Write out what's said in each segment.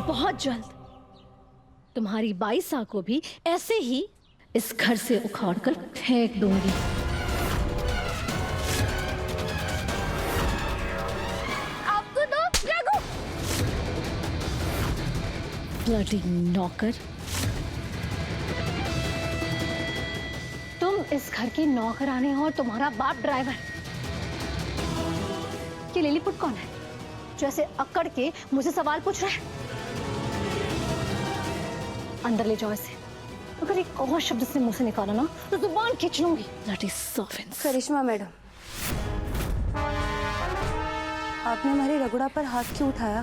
बहुत जल्द तुम्हारी बाईसा को भी ऐसे ही इस घर से उखाड़कर फेंक दूंगी। आपको तो देखो ब्लडी नौकर। तुम इस घर की नौकरानी हो और तुम्हारा बाप ड्राइवर। ये लिलीपुट कौन है जो ऐसे अकड़ के मुझसे सवाल पूछ रहा है? अंदर ले जाओ इसे। अगर एक और शब्द से मुंह से निकाला ना तो जुबान खींच लूंगी। Bloody servants। करिश्मा मैडम, आपने हमारे रगड़ा पर हाथ क्यों उठाया?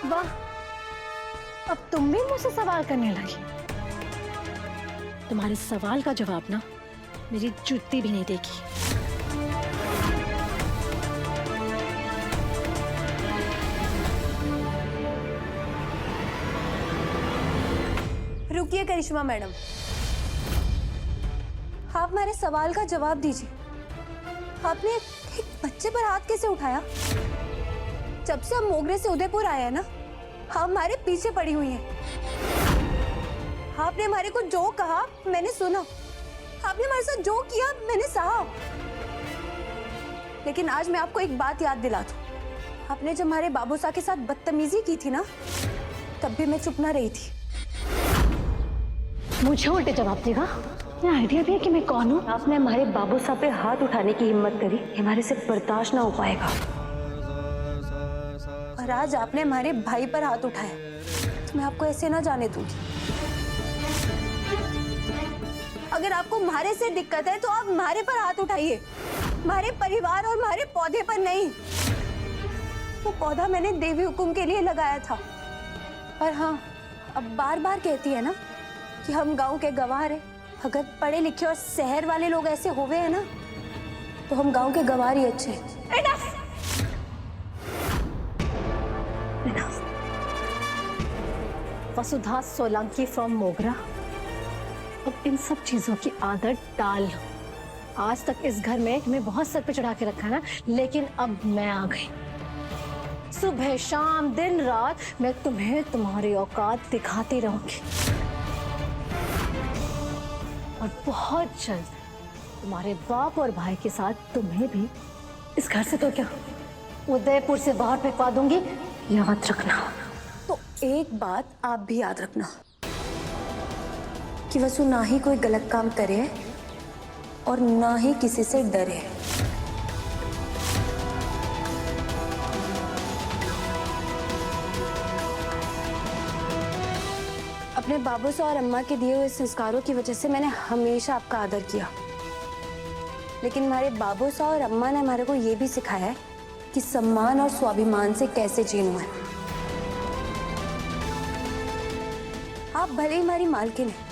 वाह, अब तुम भी मुझसे सवाल करने लगी। तुम्हारे सवाल का जवाब ना मेरी जूती भी नहीं देगी। रुकिए करिश्मा मैडम, आप हमारे सवाल का जवाब दीजिए। आपने एक बच्चे पर हाथ कैसे उठाया? जब से हम मोगरे से उदयपुर आए हैं ना, हम हमारे पीछे पड़ी हुई हैं। आपने हमारे को जो कहा मैंने सुना, आपने हमारे साथ जो किया मैंने सहा। लेकिन आज मैं आपको एक बात याद दिला दूं, आपने जब हमारे बाबू साहब के साथ बदतमीजी की थी ना, तब भी मैं चुप ना रही थी। मुझे उल्टे जवाब देगा? ये आइडिया भी है कि मैं कौन हूँ? आपने हमारे बाबू साहब पे हाथ उठाने की हिम्मत करी, हमारे से बर्दाश्त ना हो पाएगा। और आज आपने हमारे भाई पर हाथ उठाया, तो मैं आपको ऐसे ना जाने दूंगी। अगर आपको हमारे से दिक्कत है तो आप हमारे पर हाथ उठाइए, हमारे परिवार और हमारे पौधे पर नहीं। वो पौधा मैंने देवी हुकुम के लिए लगाया था। और हाँ, अब बार बार कहती है ना कि हम गांव के गवार हैं। अगर पढ़े लिखे और शहर वाले लोग ऐसे होवे हैं ना, तो हम गांव के गवार ही अच्छे हैं। Enough! Enough! Vasudha Solanki from मोगरा। अब इन सब चीजों की आदत डाल लो। आज तक इस घर में तुम्हें बहुत सर पे चढ़ा के रखा ना, लेकिन अब मैं आ गई। सुबह शाम दिन रात मैं तुम्हें तुम्हारी औकात दिखाती रहूंगी। और बहुत जल्द तुम्हारे बाप और भाई के साथ तुम्हें भी इस घर से तो क्या, उदयपुर से बाहर फेंकवा दूंगी। याद रखना। तो एक बात आप भी याद रखना कि वसु ना ही कोई गलत काम करे और ना ही किसी से डरे। अपने बाबू से और अम्मा के दिए हुए संस्कारों की वजह से मैंने हमेशा आपका आदर किया, लेकिन हमारे बाबू साहब और अम्मा ने हमारे को ये भी सिखाया है कि सम्मान और स्वाभिमान से कैसे जीना है। आप भले ही हमारी मालकिन हैं,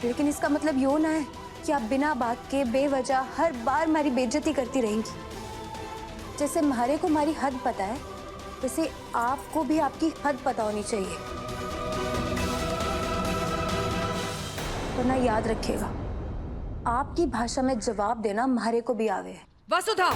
लेकिन इसका मतलब यो ना है कि आप बिना बात के बेवजह हर बार हमारी बेइज्जती करती रहेंगी। जैसे हमारे को हमारी हद पता है, वैसे आपको भी आपकी हद पता होनी चाहिए। तो ना याद रखिएगा, आपकी भाषा में जवाब देना हमारे को भी आवे। वसुधा,